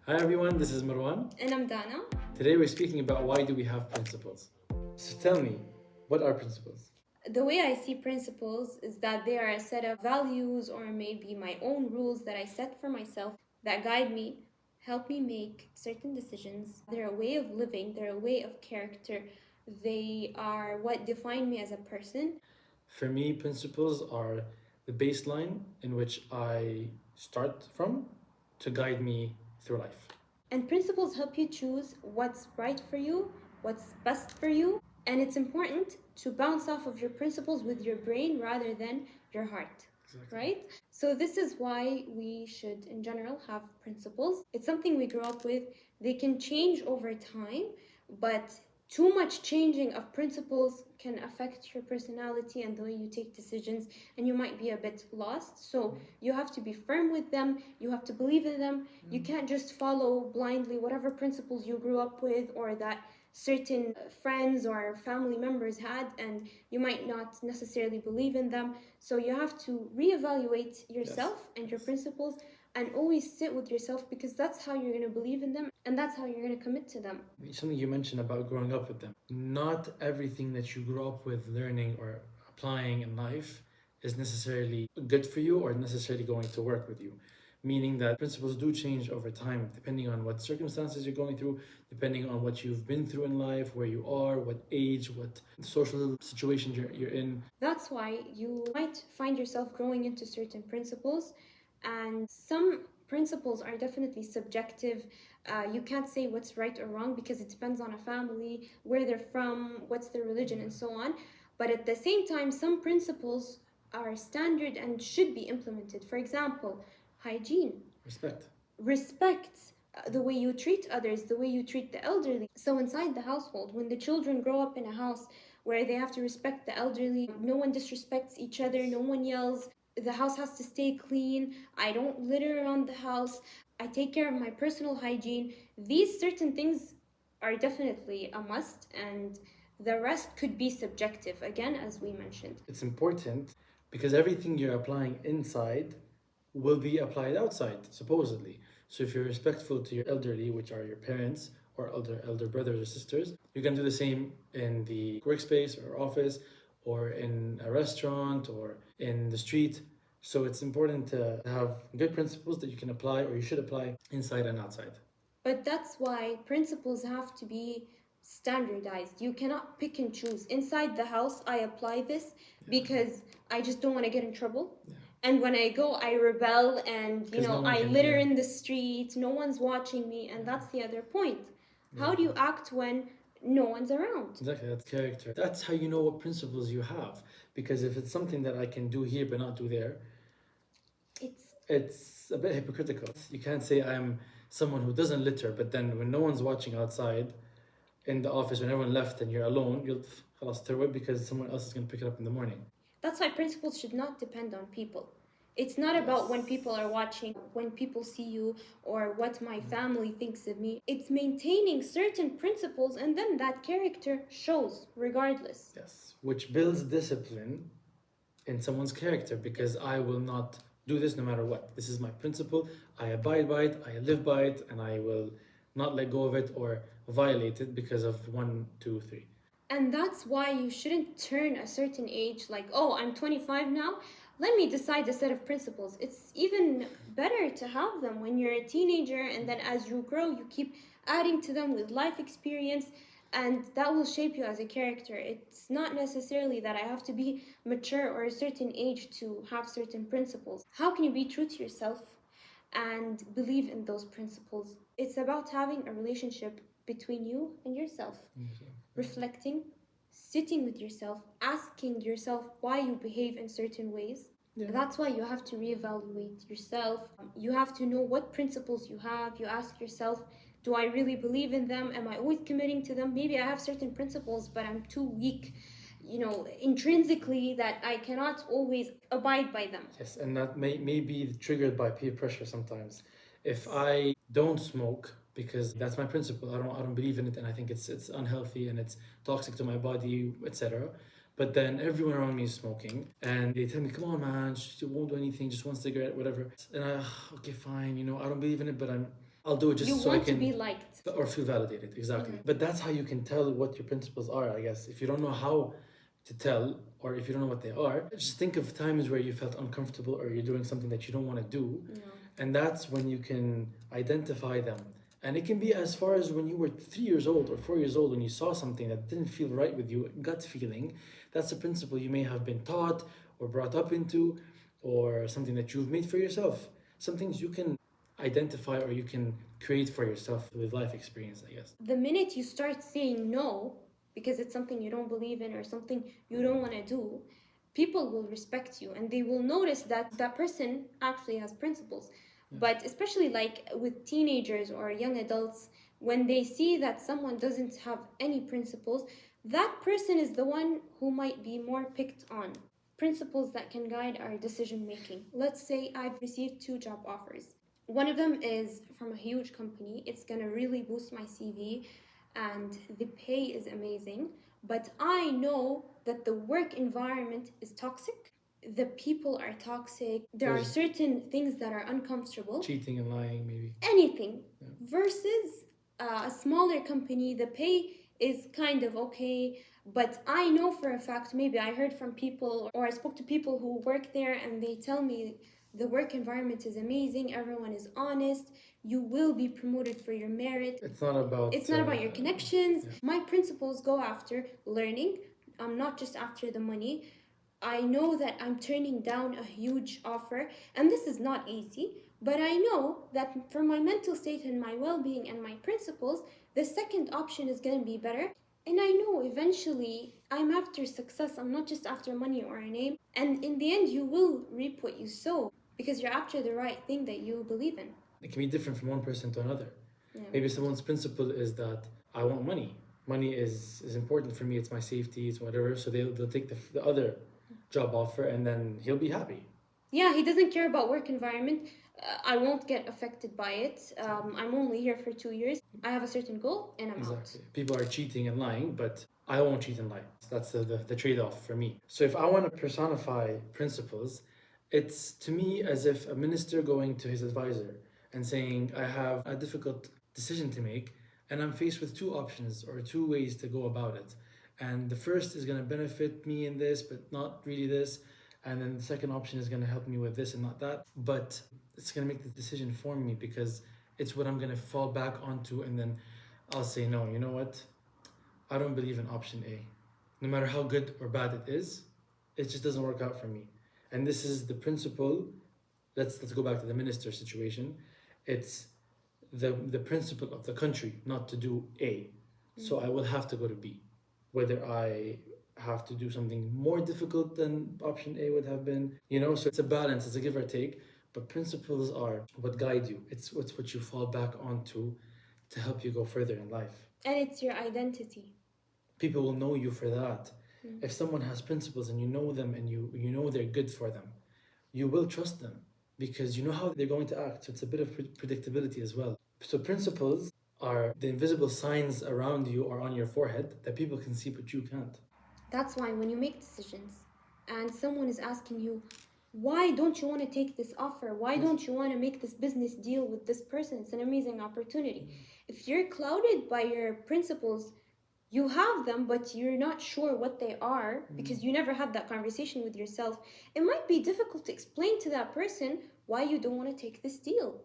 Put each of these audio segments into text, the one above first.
Hi everyone, this is Marwan. And I'm Dana. Today we're speaking about why do we have principles. So tell me, what are principles? The way I see principles is that they are a set of values or maybe my own rules that I set for myself that guide me, help me make certain decisions. They're a way of living, they're a way of character. They are what define me as a person. For me, principles are the baseline in which I start from to guide me through life. And principles help you choose what's right for you, what's best for you. And it's important to bounce off of your principles with your brain rather than your heart. Exactly. Right? So, this is why we should, in general, have principles. It's something we grow up with. They can change over time, but too much changing of principles can affect your personality and the way you take decisions, and you might be a bit lost. So, you have to be firm with them, you have to believe in them. You can't just follow blindly whatever principles you grew up with or that certain friends or family members had, and you might not necessarily believe in them. So you have to reevaluate yourself and your principles and always sit with yourself, because that's how you're going to believe in them and that's how you're going to commit to them. Something you mentioned about growing up with them. Not everything that you grow up with learning or applying in life is necessarily good for you or necessarily going to work with you. Meaning that principles do change over time depending on what circumstances you're going through, depending on what you've been through in life, where you are, what age, what social situation you're in. That's why you might find yourself growing into certain principles, and some principles are definitely subjective. You can't say what's right or wrong because it depends on a family, where they're from, what's their religion, and so on. But at the same time, some principles are standard and should be implemented. For example, hygiene, Respect. respect, the way you treat others, the way you treat the elderly. So inside the household, when the children grow up in a house where they have to respect the elderly, no one disrespects each other, no one yells, the house has to stay clean, I don't litter around the house, I take care of my personal hygiene. These certain things are definitely a must, and the rest could be subjective, again, as we mentioned. It's important because everything you're applying inside will be applied outside, supposedly. So if you're respectful to your elderly, which are your parents or elder brothers or sisters, you can do the same in the workspace or office or in a restaurant or in the street. So it's important to have good principles that you can apply or you should apply inside and outside. But that's why principles have to be standardized. You cannot pick and choose. Inside the house, I apply this because I just don't want to get in trouble. Yeah. And when I go, I rebel and, 'Cause no one I can litter hear. in the street, no one's watching me, and that's the other point. How do you act when no one's around? Exactly, that's character. That's how you know what principles you have. Because if it's something that I can do here but not do there, it's a bit hypocritical. You can't say I'm someone who doesn't litter, but then when no one's watching outside in the office, when everyone left and you're alone, you'll throw it because someone else is going to pick it up in the morning. That's why principles should not depend on people. It's not about when people are watching, when people see you, or what my family thinks of me. It's maintaining certain principles, and then that character shows regardless. Yes, which builds discipline in someone's character because I will not do this no matter what. This is my principle. I abide by it, I live by it, and I will not let go of it or violate it because of 1, 2, 3. And that's why you shouldn't turn a certain age like, oh, I'm 25 now, let me decide a set of principles. It's even better to have them when you're a teenager, and then as you grow, you keep adding to them with life experience, and that will shape you as a character. It's not necessarily that I have to be mature or a certain age to have certain principles. How can you be true to yourself and believe in those principles? It's about having a relationship between you and yourself, reflecting, sitting with yourself, asking yourself why you behave in certain ways. Yeah. That's why you have to reevaluate yourself. You have to know what principles you have. You ask yourself, do I really believe in them? Am I always committing to them? Maybe I have certain principles, but I'm too weak, intrinsically, that I cannot always abide by them. Yes, and that may be triggered by peer pressure sometimes. If I don't smoke because that's my principle, I don't believe in it, and I think it's unhealthy and it's toxic to my body, etc. But then everyone around me is smoking, and they tell me, "Come on, man, you won't do anything, just one cigarette, whatever." And okay, fine, I don't believe in it, but I'll do it just You so I want to can be liked. or feel validated. Exactly. But that's how you can tell what your principles are, I guess. If you don't know how to tell, or if you don't know what they are, just think of times where you felt uncomfortable or you're doing something that you don't want to do. No. And that's when you can identify them. And it can be as far as when you were 3 years old or 4 years old when you saw something that didn't feel right with you, gut feeling. That's a principle you may have been taught or brought up into, or something that you've made for yourself. Some things you can identify or you can create for yourself with life experience, I guess. The minute you start saying no because it's something you don't believe in or something you don't want to do, people will respect you and they will notice that that person actually has principles. But especially like with teenagers or young adults, when they see that someone doesn't have any principles, that person is the one who might be more picked on. Principles that can guide our decision making. Let's say I've received 2 job offers. One of them is from a huge company. It's gonna really boost my CV and the pay is amazing. But I know that the work environment is toxic. The people are toxic. There are certain things that are uncomfortable. Cheating and lying, maybe. Anything. Versus a smaller company, the pay is kind of okay. But I know for a fact, maybe I heard from people or I spoke to people who work there and they tell me the work environment is amazing, everyone is honest, you will be promoted for your merit. It's not about Your connections. My principles go after learning. I'm not just after the money. I know that I'm turning down a huge offer, and this is not easy, but I know that for my mental state and my well being and my principles, the second option is going to be better. And I know eventually I'm after success, I'm not just after money or a name. And in the end, you will reap what you sow because you're after the right thing that you believe in. It can be different from one person to another. Maybe someone's principle is that I want money. Money is important for me, it's my safety, it's whatever. So they'll take the other job offer and then he'll be happy. Yeah, he doesn't care about work environment. I won't get affected by it. I'm only here for 2 years. I have a certain goal and I'm out. People are cheating and lying, but I won't cheat and lie. That's the trade-off for me. So if I want to personify principles, it's to me as if a minister going to his advisor and saying, I have a difficult decision to make and I'm faced with 2 options or 2 ways to go about it. And the first is going to benefit me in this, but not really this. And then the second option is going to help me with this and not that. But it's going to make the decision for me because it's what I'm going to fall back onto. And then I'll say, no, you know what? I don't believe in option A. No matter how good or bad it is, it just doesn't work out for me. And this is the principle. Let's go back to the minister situation. It's the principle of the country not to do A. So I will have to go to B. Whether I have to do something more difficult than option A would have been, so it's a balance, it's a give or take, but principles are what guide you. It's what you fall back onto to help you go further in life. And it's your identity. People will know you for that. If someone has principles and you know them and you know they're good for them, you will trust them because you know how they're going to act. So it's a bit of predictability as well. So principles are the invisible signs around you or on your forehead that people can see but you can't. That's why when you make decisions and someone is asking you, why don't you want to take this offer? Why don't you want to make this business deal with this person? It's an amazing opportunity. If you're clouded by your principles, you have them, but you're not sure what they are because you never had that conversation with yourself. It might be difficult to explain to that person why you don't want to take this deal.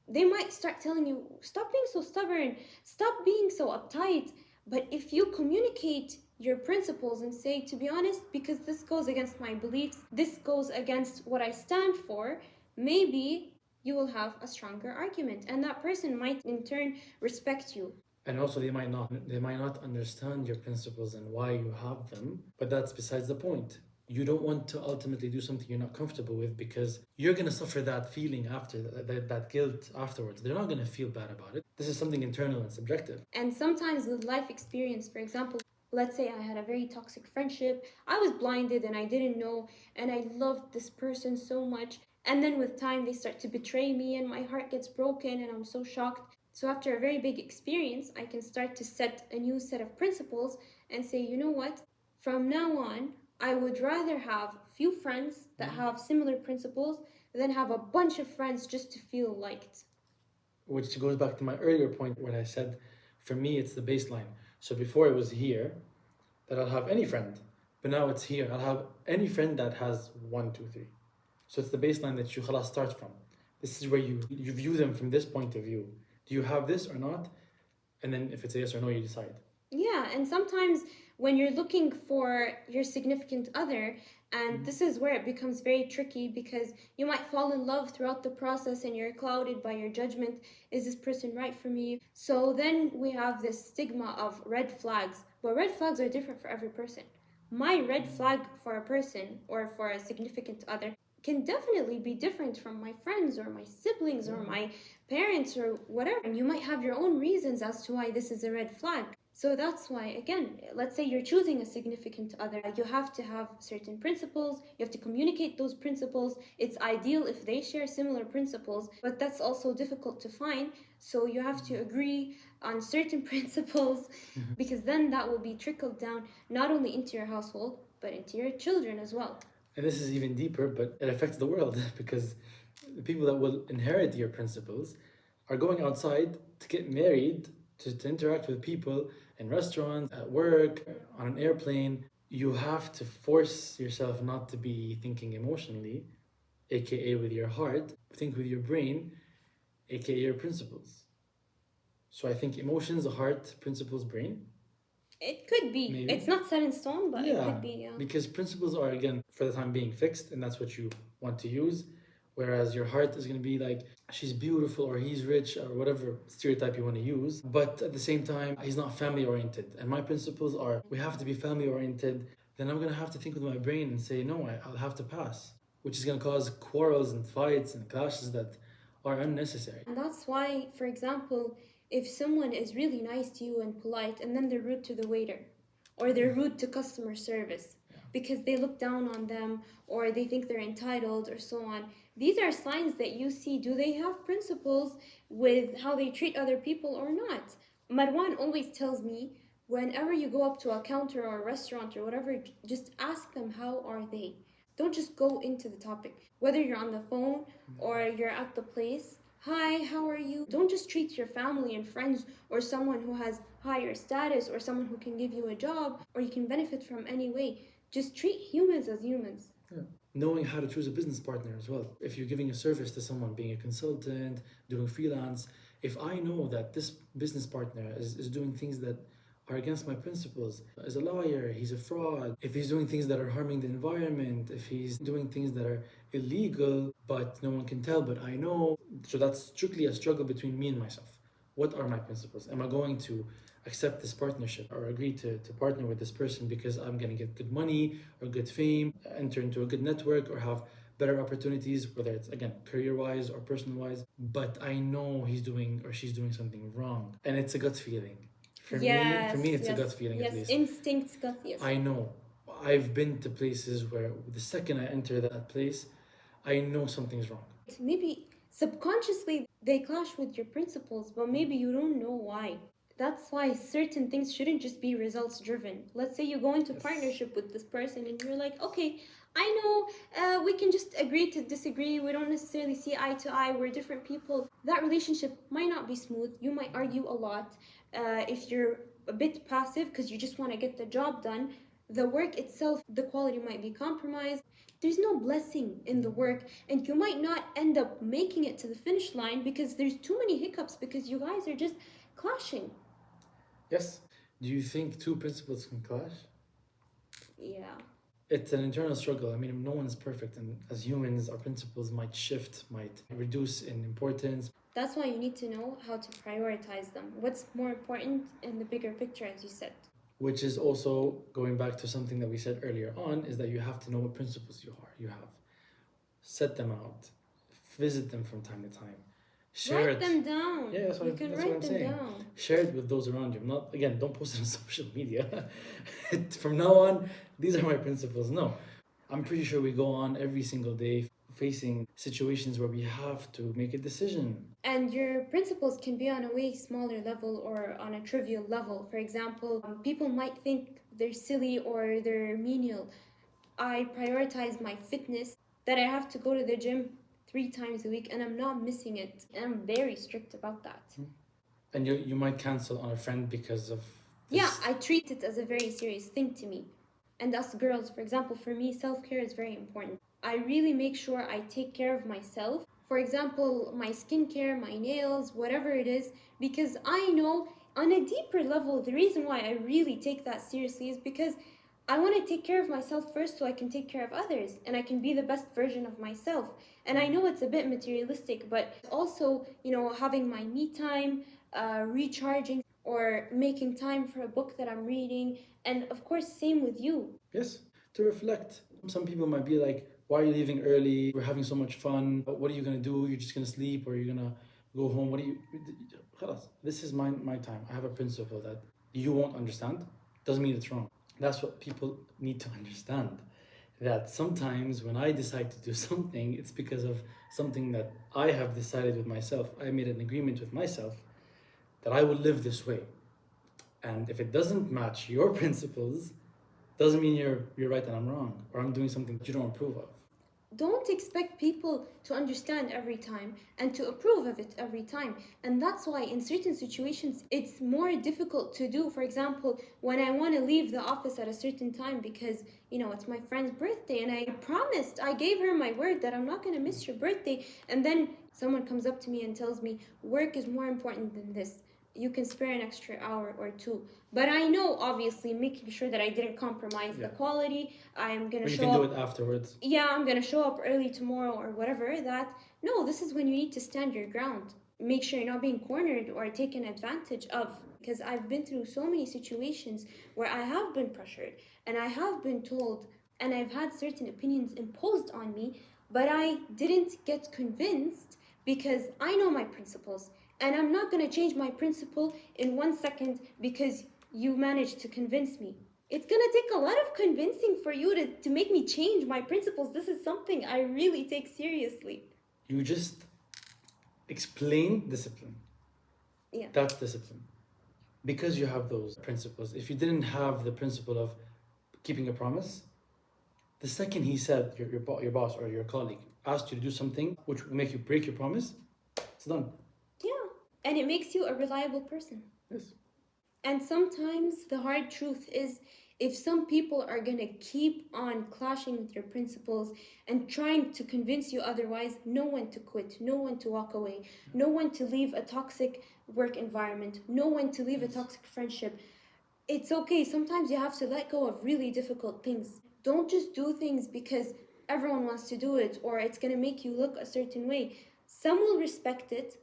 They might start telling you, stop being so stubborn, stop being so uptight. But if you communicate your principles and say, to be honest, because this goes against my beliefs, this goes against what I stand for, maybe you will have a stronger argument. And that person might in turn respect you. And also they might not understand your principles and why you have them, but that's besides the point. You don't want to ultimately do something you're not comfortable with because you're going to suffer that feeling after, that guilt afterwards. They're not going to feel bad about it. This is something internal and subjective. And sometimes with life experience, for example, let's say I had a very toxic friendship. I was blinded and I didn't know, and I loved this person so much. And then with time, they start to betray me and my heart gets broken and I'm so shocked. So after a very big experience, I can start to set a new set of principles and say, you know what? From now on, I would rather have few friends that have similar principles than have a bunch of friends just to feel liked. which goes back to my earlier point when I said, for me, it's the baseline. So before it was here that I'll have any friend, but now it's here. I'll have any friend that has one, two, three. So it's the baseline that you khalas start from. This is where you view them from this point of view. Do you have this or not? And then if it's a yes or no, you decide. Yeah, and sometimes when you're looking for your significant other, and this is where it becomes very tricky because you might fall in love throughout the process and you're clouded by your judgment. Is this person right for me? So then we have this stigma of red flags. But red flags are different for every person. My red flag for a person or for a significant other can definitely be different from my friends or my siblings or my parents or whatever. And you might have your own reasons as to why this is a red flag. So that's why, again, let's say you're choosing a significant other, you have to have certain principles, you have to communicate those principles. It's ideal if they share similar principles, but that's also difficult to find. So you have to agree on certain principles because then that will be trickled down not only into your household, but into your children as well. And this is even deeper, but it affects the world because the people that will inherit your principles are going outside to get married, to interact with people in restaurants, at work, on an airplane. You have to force yourself not to be thinking emotionally, aka with your heart, think with your brain, aka your principles. So I think emotions, heart, principles, brain. It could be. Maybe. It's not set in stone, but it could be, yeah. Because principles are, again, for the time being fixed, and that's what you want to use. Whereas your heart is going to be like, she's beautiful or he's rich or whatever stereotype you want to use. But at the same time, he's not family oriented. And my principles are, we have to be family oriented. Then I'm going to have to think with my brain and say, no, I'll have to pass. Which is going to cause quarrels and fights and clashes that are unnecessary. And that's why, for example, if someone is really nice to you and polite and then they're rude to the waiter or they're rude to customer service because they look down on them or they think they're entitled or so on, these are signs that you see. Do they have principles with how they treat other people or not? Marwan always tells me, whenever you go up to a counter or a restaurant or whatever, just ask them how are they. Don't just go into the topic. Whether you're on the phone or you're at the place, hi, how are you? Don't just treat your family and friends or someone who has higher status or someone who can give you a job or you can benefit from any way. Just treat humans as humans. Yeah. Knowing how to choose a business partner as well. If you're giving a service to someone, being a consultant, doing freelance, if I know that this business partner is doing things that are against my principles, is a liar, he's a fraud, if he's doing things that are harming the environment, if he's doing things that are illegal, but no one can tell, but I know. So that's strictly a struggle between me and myself. What are my principles? Am I going to accept this partnership or agree to partner with this person because I'm going to get good money or good fame, enter into a good network or have better opportunities, whether it's, again, career-wise or personal-wise, but I know he's doing or she's doing something wrong. And it's a gut feeling. For me, it's a gut feeling at least. Instincts gut, yes. I know. I've been to places where the second I enter that place, I know something's wrong. Maybe subconsciously they clash with your principles, but maybe you don't know why. That's why certain things shouldn't just be results driven. Let's say you go into partnership with this person and you're like, okay, I know we can just agree to disagree. We don't necessarily see eye to eye. We're different people. That relationship might not be smooth. You might argue a lot. If you're a bit passive because you just want to get the job done, the work itself, the quality might be compromised. There's no blessing in the work, and you might not end up making it to the finish line because there's too many hiccups because you guys are just clashing. Yes. Do you think two principles can clash? Yeah. It's an internal struggle. I mean, no one's perfect, and as humans, our principles might shift, might reduce in importance. That's why you need to know how to prioritize them. What's more important in the bigger picture, as you said. Which is also going back to something that we said earlier on, is that you have to know what principles you have. Set them out. Visit them from time to time. Write them down. Yeah, that's what I'm saying. Share it with those around you. Not, again, don't post it on social media. From now on, these are my principles. No. I'm pretty sure we go on every single day facing situations where we have to make a decision. And your principles can be on a way smaller level or on a trivial level. For example, people might think they're silly or they're menial. I prioritize my fitness, that I have to go to the gym 3 times a week and I'm not missing it. And I'm very strict about that. And you might cancel on a friend because of this. Yeah, I treat it as a very serious thing to me. And us girls, for example, for me, self-care is very important. I really make sure I take care of myself. For example, my skincare, my nails, whatever it is, because I know on a deeper level, the reason why I really take that seriously is because I want to take care of myself first so I can take care of others and I can be the best version of myself. And I know it's a bit materialistic, but also, having my me time, recharging, or making time for a book that I'm reading. And of course, same with you. Yes, to reflect. Some people might be like, why are you leaving early? We're having so much fun. What are you going to do? You're just going to sleep or you're going to go home? What do you... Khalas, this is my time. I have a principle that you won't understand. Doesn't mean it's wrong. That's what people need to understand. That sometimes when I decide to do something, it's because of something that I have decided with myself. I made an agreement with myself that I will live this way. And if it doesn't match your principles, doesn't mean you're right and I'm wrong, or I'm doing something that you don't approve of. Don't expect people to understand every time and to approve of it every time. And that's why in certain situations it's more difficult to do. For example, when I want to leave the office at a certain time because, it's my friend's birthday and I gave her my word that I'm not going to miss your birthday. And then someone comes up to me and tells me work is more important than this. You can spare an extra hour or two. But I know, obviously, making sure that I didn't compromise the quality. I'm going to show up. You can do it afterwards. Yeah, I'm going to show up early tomorrow or whatever. No, this is when you need to stand your ground. Make sure you're not being cornered or taken advantage of. Because I've been through so many situations where I have been pressured and I have been told and I've had certain opinions imposed on me, but I didn't get convinced because I know my principles. And I'm not going to change my principle in 1 second because you managed to convince me. It's going to take a lot of convincing for you to make me change my principles. This is something I really take seriously. You just explain discipline. Yeah. That's discipline. Because you have those principles. If you didn't have the principle of keeping a promise, the second he said, your boss or your colleague asked you to do something which will make you break your promise, it's done. And it makes you a reliable person. Yes. And sometimes the hard truth is if some people are going to keep on clashing with your principles and trying to convince you otherwise, know when to quit, know when to walk away, know when to leave a toxic work environment, know when to leave a toxic friendship. It's okay. Sometimes you have to let go of really difficult things. Don't just do things because everyone wants to do it or it's going to make you look a certain way. Some will respect it.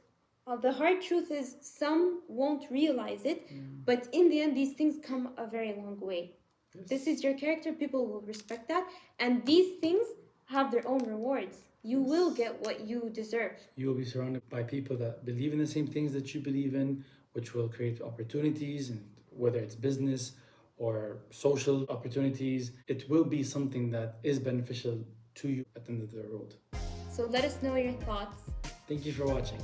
The hard truth is some won't realize it, but in the end, these things come a very long way. Yes. This is your character. People will respect that. And these things have their own rewards. You will get what you deserve. You will be surrounded by people that believe in the same things that you believe in, which will create opportunities, and whether it's business or social opportunities, it will be something that is beneficial to you at the end of the road. So let us know your thoughts. Thank you for watching.